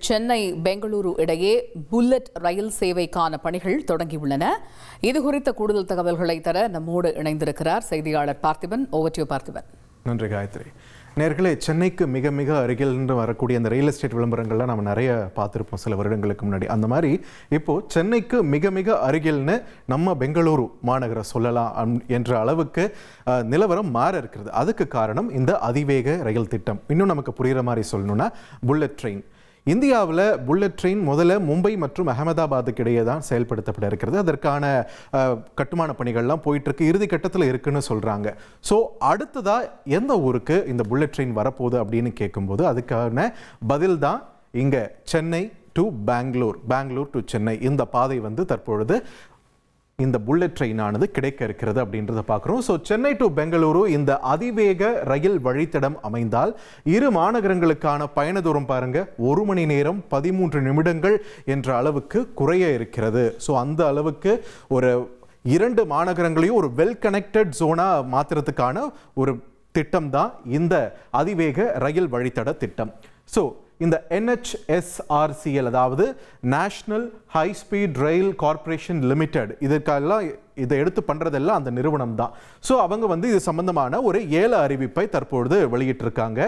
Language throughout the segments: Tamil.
சென்னை பெங்களூரு இடையே புல்லட் ரயில் சேவைக்கான பணிகள் தொடங்கியுள்ளன. இதுகுறித்த கூடுதல் தகவல்களை தர நம்மோடு இணைந்திருக்கிறார் செய்தியாளர் Parthiban. Over to you Parthiban. நன்றி காயத்ரி. நேர்களே, சென்னைக்கு மிக மிக அருகில் வரக்கூடிய அந்த ரியல் எஸ்டேட் விளம்பரங்கள்லாம் நம்ம நிறைய பார்த்துருப்போம் சில வருடங்களுக்கு முன்னாடி. அந்த மாதிரி இப்போது சென்னைக்கு மிக மிக அருகில்னு நம்ம பெங்களூரு மாநகரம் சொல்லலாம் என்ற அளவுக்கு நிலவரம் மாற இருக்கிறது. அதுக்கு காரணம் இந்த அதிவேக ரயில் திட்டம். இன்னும் நமக்கு புரிகிற மாதிரி சொல்லணும்னா புல்லட் ட்ரெயின். இந்தியாவில் புல்லட் ட்ரெயின் முதல்ல மும்பை மற்றும் அகமதாபாத்துக்கு இடையே தான் செயல்படுத்தப்பட இருக்கிறது. அதற்கான கட்டுமான பணிகள்லாம் போயிட்டுருக்கு, இறுதி கட்டத்தில் இருக்குன்னு சொல்கிறாங்க. ஸோ அடுத்ததாக எந்த ஊருக்கு இந்த புல்லட் ட்ரெயின் வரப்போகுது அப்படின்னு கேட்கும்போது அதுக்கான பதில் தான் இங்கே சென்னை டு பெங்களூர், பெங்களூர் டு சென்னை. இந்த பாதை தற்பொழுது இந்த புல்லட் ட்ரெயினானது கிடைக்க இருக்கிறது அப்படின்றத பார்க்குறோம். ஸோ சென்னை டு பெங்களூரு இந்த அதிவேக ரயில் வழித்தடம் அமைந்தால் இரு மாநகரங்களுக்கான பயண தூரம் பாருங்க 1 மணி நேரம் 13 நிமிடங்கள் என்ற அளவுக்கு குறைய இருக்கிறது. ஸோ அந்த அளவுக்கு ஒரு 2 மாநகரங்களையும் ஒரு வெல் கனெக்டட் ஜோனா மாற்றுறதுக்கான ஒரு திட்டம் தான் இந்த அதிவேக ரயில் வழித்தட திட்டம். ஸோ இந்த NHSRCL, அதாவது நேஷனல் ஹை ஸ்பீட் ரயில் கார்ப்பரேஷன் லிமிடெட், இதற்கெல்லாம் இதை எடுத்து பண்ணுறதெல்லாம் அந்த நிறுவனம் தான். ஸோ அவங்க இது சம்பந்தமான ஒரு 7 அறிவிப்பை தற்பொழுது வெளியிட்டிருக்காங்க.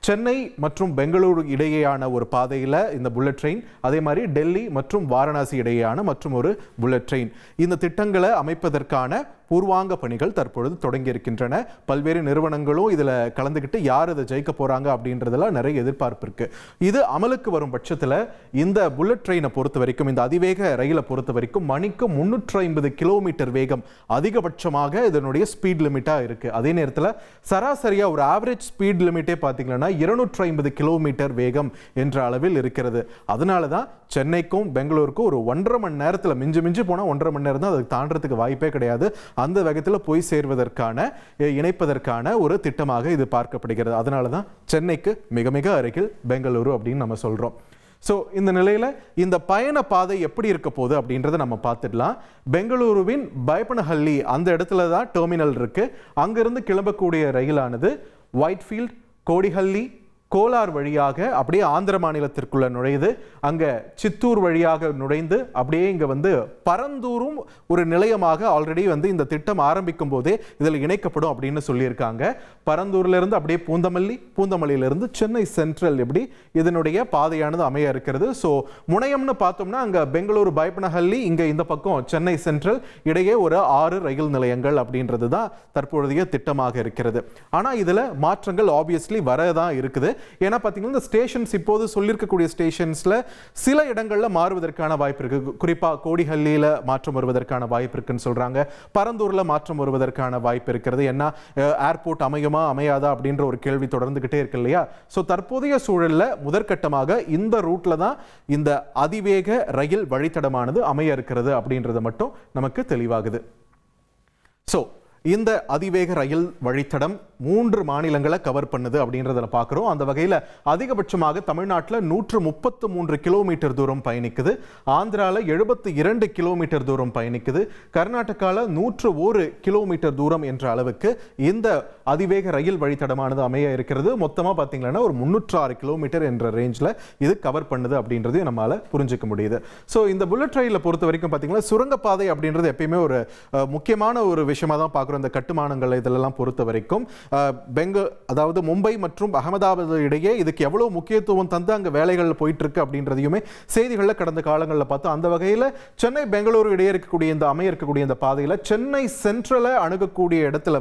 சென்னை மற்றும் பெங்களூரு இடையேயான ஒரு பாதையில் இந்த புல்லட் ட்ரெயின், அதே மாதிரி டெல்லி மற்றும் வாரணாசி இடையேயான மற்றும் ஒரு புல்லட் ட்ரெயின், இந்த திட்டங்களை அமைப்பதற்கான பூர்வாங்க பணிகள் தற்பொழுது தொடங்கி இருக்கின்றன. பல்வேறு நிறுவனங்களும் இதில் கலந்துக்கிட்டு யார் இதை ஜெயிக்க போகிறாங்க அப்படின்றதெல்லாம் நிறைய எதிர்பார்ப்பு இருக்குது. இது அமலுக்கு வரும் பட்சத்தில் இந்த புல்லட் ட்ரெயினை பொறுத்த வரைக்கும், இந்த அதிவேக ரயிலை பொறுத்த வரைக்கும் மணிக்கு 350 கிலோமீட்டர் வேகம் அதிகபட்சமாக இதனுடைய ஸ்பீட் லிமிட்டாக இருக்குது. அதே நேரத்தில் சராசரியாக ஒரு ஆவரேஜ் ஸ்பீட் லிமிட்டே பார்த்தீங்கன்னா 250 கிலோமீட்டர் வேகம் என்ற அளவில் இருக்கிறது. அதனால தான் சென்னைக்கும் பெங்களூருக்கும் ஒரு 1.5 மணி நேரத்தில், மிஞ்சி போனால் 1.5 மணி நேரம் தான், அதுக்கு தாண்டறதுக்கு வாய்ப்பே கிடையாது. அந்த வேகத்தில் போய் சேர்வதற்கான, இணைப்பதற்கான ஒரு திட்டமாக இது பார்க்கப்படுகிறது. அதனால தான் சென்னைக்கு மிக மிக அருகில் பெங்களூரு அப்படின்னு நம்ம சொல்கிறோம். ஸோ இந்த நிலையில் இந்த பயண பாதை எப்படி இருக்க போகுது அப்படின்றத நம்ம பார்த்துடலாம். பெங்களூருவின் பைப்பனஹள்ளி அந்த இடத்துல தான் டெர்மினல் இருக்குது. அங்கிருந்து கிளம்பக்கூடிய ரயிலானது ஒயிட்ஃபீல்ட், கோடிஹள்ளி, கோலார் வழியாக அப்படியே ஆந்திர மாநிலத்திற்குள்ள நுழையுது. அங்கே சித்தூர் வழியாக நுழைந்து அப்படியே இங்கே பரந்தூரும் ஒரு நிலையமாக ஆல்ரெடி இந்த திட்டம் ஆரம்பிக்கும் போதே இதில் இணைக்கப்படும் அப்படின்னு சொல்லியிருக்காங்க. பரந்தூர்லேருந்து அப்படியே பூந்தமல்லி, பூந்தமல்லியிலிருந்து சென்னை சென்ட்ரல், எப்படி இதனுடைய பாதையானது அமைய இருக்கிறது. ஸோ முனையம்னு பார்த்தோம்னா அங்கே பெங்களூரு பைப்பனஹள்ளி, இங்கே இந்த பக்கம் சென்னை சென்ட்ரல், இடையே ஒரு 6 ரயில் நிலையங்கள் அப்படின்றது தான் தற்பொழுதைய திட்டமாக இருக்கிறது. ஆனால் இதில் மாற்றங்கள் ஆப்வியஸ்லி வரதான் இருக்குது. ஏன்னா பார்த்தீங்கன்னா இந்த ஸ்டேஷன்ஸ் இப்போது சொல்லியிருக்கக்கூடிய ஸ்டேஷன்ஸில் சில இடங்களில் மாறுவதற்கான வாய்ப்பு இருக்குது. குறிப்பாக கோடிஹள்ளியில் மாற்றம் வருவதற்கான வாய்ப்பு இருக்குன்னு சொல்கிறாங்க. பரந்தூரில் மாற்றம் வருவதற்கான வாய்ப்பு இருக்கிறது. ஏன்னா ஏர்போர்ட் அமையுமா அமையாதா அப்படின்ற ஒரு கேள்வி தொடர்ந்துகிட்டே இருக்கு இல்லையா? ஸோ தற்போதைய சூழலில் முதற்கட்டமாக இந்த ரூட்டில் தான் இந்த அதிவேக ரயில் வழித்தடமானது அமைய இருக்கிறது அப்படின்றது மட்டும் நமக்கு தெளிவாகுது. ஸோ இந்த அதிவேக ரயில் வழித்தடம் 3 மாநிலங்களை கவர் பண்ணுது அப்படின்றத பார்க்குறோம். அந்த வகையில் அதிகபட்சமாக தமிழ்நாட்டில் 133 கிலோமீட்டர் தூரம் பயணிக்குது, ஆந்திராவில் 72 கிலோமீட்டர் தூரம் பயணிக்குது, கர்நாடகாவில் 101 கிலோமீட்டர் தூரம் என்ற அளவுக்கு இந்த அதிவேக ரயில் வழித்தடமானது அமைய இருக்கிறது. மொத்தமாக பார்த்தீங்கன்னா ஒரு 306 கிலோமீட்டர் என்ற ரேஞ்சில் இது கவர் பண்ணுது அப்படின்றதையும் நம்மளால் புரிஞ்சிக்க முடியுது. ஸோ இந்த புல்லட் ரயிலை பொறுத்த வரைக்கும் பார்த்தீங்கன்னா சுரங்கப்பாதை அப்படின்றது எப்பயுமே ஒரு முக்கியமான ஒரு விஷயமா தான் பார்க்குறோம். இந்த கட்டுமானங்கள் இதெல்லாம் பொறுத்த வரைக்கும் அதாவது மும்பை மற்றும் அகமதாபாத் இடையே இதுக்கு எவ்வளவு முக்கியத்துவம் தந்து அங்கே வேலைகள் போயிட்டு இருக்கு அப்படின்றதையுமே செய்திகளில் கடந்த காலங்களில் பார்த்தோம். அந்த வகையில் சென்னை பெங்களூரு இடையே இருக்கக்கூடிய இந்த அமைய இருக்கக்கூடிய இந்த பாதையில் சென்னை சென்ட்ரலை அணுகக்கூடிய இடத்துல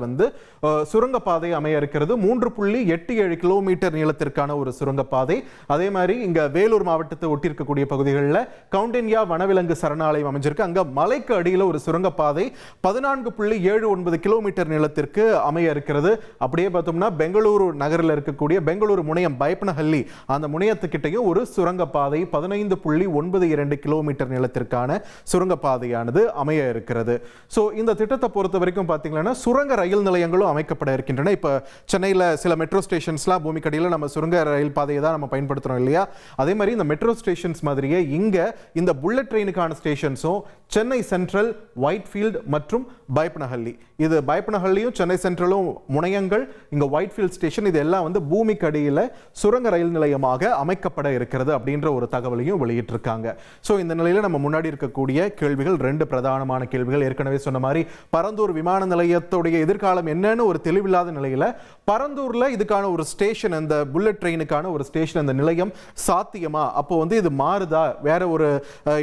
சுரங்கப்பாதை அமைய இருக்கிறது. 3.87 கிலோமீட்டர் நீளத்திற்கான ஒரு சுரங்கப்பாதை. அதே மாதிரி இங்க வேலூர் மாவட்டத்தை ஒட்டி இருக்கக்கூடிய பகுதிகளில் கவுண்டன்யா வனவிலங்கு சரணாலயம் அமைஞ்சிருக்கு. அங்க மலைக்கு அடியில் ஒரு சுரங்கப்பாதை 14.79 கிலோமீட்டர் நீளத்திற்கு அமைய இருக்கிறது. அப்படியே பார்த்தோம்னா பெங்களூரு நகரில் இருக்கக்கூடிய பெங்களூரு முனையம் பைப்பனஹள்ளி, அந்த முனையத்துக்கிட்டையும் ஒரு சுரங்கப்பாதை 15.92 கிலோமீட்டர் நீளத்திற்கான சுரங்கப்பாதையானது அமைய இருக்கிறது. ஸோ இந்த திட்டத்தை பொறுத்த வரைக்கும் பார்த்தீங்கன்னா சுரங்க ரயில் நிலையங்களும் அமைக்கப்பட இருக்கின்றன. இப்போ சென்னையில் சில மெட்ரோ ஸ்டேஷன்ஸ்லாம் பூமிக்கடியில் நம்ம சுரங்க ரயில் பாதையை தான் நம்ம பயன்படுத்துகிறோம் இல்லையா? அதே மாதிரி இந்த மெட்ரோ ஸ்டேஷன்ஸ் மாதிரியே இங்கே இந்த புல்லட் ட்ரெயினுக்கான ஸ்டேஷன்ஸும் சென்னை சென்ட்ரல், ஒயிட்ஃபீல்ட் மற்றும் பைப்பனஹள்ளி, இது பைப்பனஹள்ளியும் சென்னை சென்ட்ரலும் முனையங்கள் திட்டங்கள், இங்க ஒயிட்ஃபீல்ட் ஸ்டேஷன், இது எல்லாம் வந்து பூமிக்கு அடியில் சுரங்க ரயில் நிலையமாக அமைக்கப்பட இருக்கிறது அப்படின்ற ஒரு தகவலையும் வெளியிட்டிருக்காங்க. ஸோ இந்த நிலையில நம்ம முன்னாடி இருக்கக்கூடிய கேள்விகள் 2 பிரதானமான கேள்விகள். ஏற்கனவே சொன்ன மாதிரி பரந்தூர் விமான நிலையத்துடைய எதிர்காலம் என்னன்னு ஒரு தெளிவில்லாத நிலையில பரந்தூர்ல இதுக்கான ஒரு ஸ்டேஷன், அந்த புல்லட் ட்ரெயினுக்கான ஒரு ஸ்டேஷன், அந்த நிலையம் சாத்தியமா, அப்போ வந்து இது மாறுதா, வேற ஒரு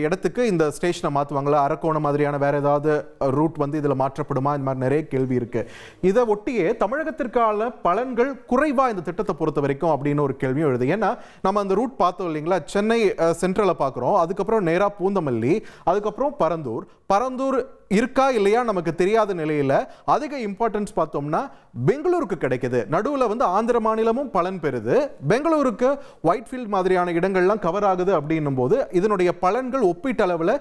இடத்துக்கு இந்த ஸ்டேஷனை மாற்றுவாங்களா, அரக்கோணம் மாதிரியான வேற ஏதாவது ரூட் வந்து இதில் மாற்றப்படுமா, இந்த மாதிரி நிறைய கேள்வி இருக்கு. இதை ஒட்டியே தமிழகத்திற்கான பலன்கள் குறைவா இந்த திட்டத்தை பொறுத்த வரைக்கும் அப்படின்னு ஒரு கேள்வியும் எழுது. ஏன்னா நம்ம அந்த ரூட் பார்த்தோம் இல்லைங்களா, சென்னை சென்ட்ரலை பார்க்குறோம், அதுக்கப்புறம் நேராக பூந்தமல்லி, அதுக்கப்புறம் பரந்தூர் இருக்கா இல்லையா நமக்கு தெரியாத நிலையில அதிக இம்பார்ட்டன்ஸ் பார்த்தோம்னா பெங்களூருக்கு கிடைக்குது. நடுவில் வந்து ஆந்திர மாநிலமும் பலன் பெறுது, பெங்களூருக்கு ஒயிட்ஃபீல்ட் மாதிரியான இடங்கள்லாம் கவர் ஆகுது அப்படின்னும் போது இதனுடைய பலன்கள் ஒப்பீட்டளவில்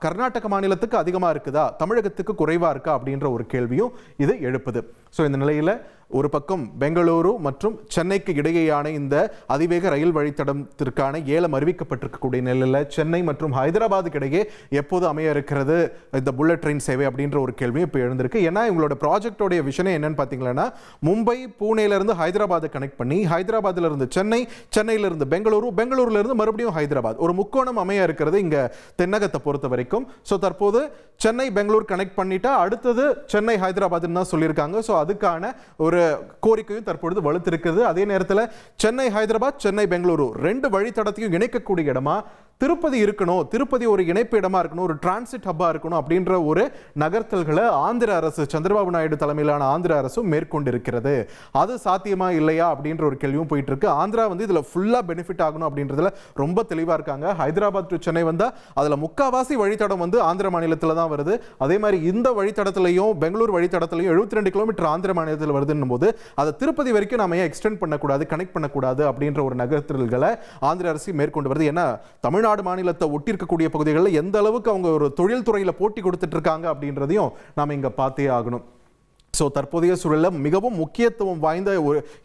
கர்நாடக மாநிலத்துக்கு அதிகமாக இருக்குதா, தமிழகத்துக்கு குறைவாக இருக்கா அப்படின்ற ஒரு கேள்வியும் இது எழுப்புது. ஸோ இந்த நிலையில் ஒரு பக்கம் பெங்களூரு மற்றும் சென்னைக்கு இடையேயான இந்த அதிவேக ரயில் வழித்தடத்திற்கான ஏலம் அறிவிக்கப்பட்டிருக்கக்கூடிய நிலையில் சென்னை மற்றும் ஹைதராபாத்துக்கு இடையே எப்போது அமைய இருக்கிறது இந்த புல்லட் ட்ரெயின் சேவை அப்படின்ற ஒரு கேள்வியும் இப்போ எழுந்திருக்கு. ஏன்னா இவங்களோட ப்ராஜெக்டோடைய விஷயம் என்னன்னு பார்த்தீங்கன்னா, மும்பை பூனேலேருந்து ஹைதராபாத்தை கனெக்ட் பண்ணி, ஹைதராபாத்தில் இருந்து சென்னை, சென்னையிலிருந்து பெங்களூரு, பெங்களூருலேருந்து மறுபடியும் ஹைதராபாத், ஒரு முக்கோணம் அமைய இருக்கிறது இங்கே தென்னகத்தை பொறுத்த வரைக்கும். ஸோ தற்போது சென்னை பெங்களூர் கனெக்ட் பண்ணிட்டா அடுத்தது சென்னை ஹைதராபாத்னு தான் சொல்லியிருக்காங்க. ஸோ அதுக்கான ஒரு கோரிக்கையும் தற்பொழுது வலுத்திருக்கிறது. அதே நேரத்தில் சென்னை ஹைதராபாத், சென்னை பெங்களூரு 2 வழித்தடத்தையும் இணைக்கக்கூடிய இடமா திருப்பதி இருக்கணும், திருப்பதி ஒரு இணைப்பு இடமா இருக்கணும், ஒரு டிரான்சிட் ஹப்பா இருக்கணும் அப்படின்ற ஒரு நகர்த்தல்களை ஆந்திர அரசு, சந்திரபாபு நாயுடு தலைமையிலான ஆந்திர அரசும் மேற்கொண்டிருக்கிறது. அது சாத்தியமா இல்லையா அப்படின்ற ஒரு கேள்வியும் போயிட்டு இருக்கு. ஆந்திரா வந்து இதுல ஃபுல்லா பெனிஃபிட் ஆகணும் அப்படின்றதுல ரொம்ப தெளிவா இருக்காங்க. ஹைதராபாத் டு சென்னை வந்தா அதுல முக்காவாசி வழித்தடம் வந்து ஆந்திர மாநிலத்தில் தான் வருது. அதே மாதிரி இந்த வழித்தடத்திலையும் பெங்களூர் வழித்தடத்திலையும் 72 கிலோமீட்டர் ஆந்திர மாநிலத்தில் வருதுன்னும் போது அதை திருப்பதி வரைக்கும் நம்ம ஏன் எக்ஸ்டெண்ட் பண்ணக்கூடாது, கனெக்ட் பண்ணக்கூடாது அப்படின்ற ஒரு நகர்த்தல்களை ஆந்திர அரசு மேற்கொண்டு வருது. ஏன்னா தமிழ்நாடு மாநிலத்தை ஒட்டியிருக்கக்கூடிய பகுதிகளில் எந்த அளவுக்கு அவங்க ஒரு தொழில் துறையில் போட்டி கொடுத்துட்டு இருக்காங்க அப்படின்றதையும் நாம இங்க பார்த்தே ஆகணும். ஸோ தற்போதைய சூழலில் மிகவும் முக்கியத்துவம் வாய்ந்த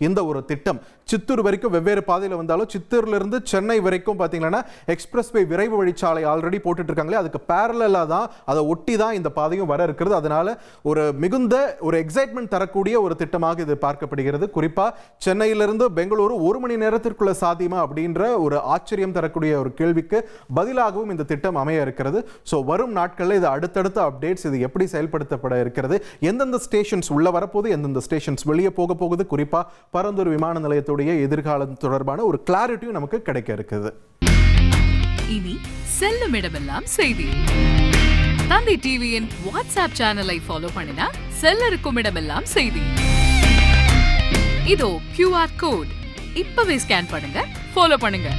இந்த ஒரு திட்டம் சித்தூர் வரைக்கும் வெவ்வேறு பாதையில் வந்தாலும், சித்தூர்லேருந்து சென்னை வரைக்கும் பார்த்தீங்கன்னா எக்ஸ்பிரஸ் வே விரைவு வழிச்சாலை ஆல்ரெடி போட்டுட்டு இருக்காங்களே, அதுக்கு பேரலாக தான், அதை ஒட்டி தான் இந்த பாதையும் வர இருக்கிறது. அதனால ஒரு மிகுந்த ஒரு எக்ஸைட்மெண்ட் தரக்கூடிய ஒரு திட்டமாக இது பார்க்கப்படுகிறது. குறிப்பாக சென்னையிலிருந்து பெங்களூரு 1 மணி நேரத்திற்குள்ள சாத்தியமா அப்படின்ற ஒரு ஆச்சரியம் தரக்கூடிய ஒரு கேள்விக்கு பதிலாகவும் இந்த திட்டம் அமைய இருக்கிறது. ஸோ வரும் நாட்களில் இது அடுத்தடுத்த அப்டேட்ஸ், இது எப்படி செயல்படுத்தப்பட இருக்கிறது, எந்தெந்த ஸ்டேஷன் உள்ள வரப்போது, எந்தெந்த ஸ்டேஷன்ஸ் வெளியே போக போகுது, குறிப்பா பரந்தூர் விமான நிலையத்துடைய எதிர்காலம் தொடர்பான ஒரு கிளாரிட்டியும் நமக்கு கிடைக்க இருக்குது. இனி செல்லும் இடமெல்லாம் செய்தி. தந்தி டிவியின் வாட்ஸ்அப் சேனலை ஃபாலோ பண்ணினா செல்ல இருக்கும் இடமெல்லாம் செய்தி. இதோ QR கோட், இப்பவே ஸ்கேன் பண்ணுங்க, ஃபாலோ பண்ணுங்க.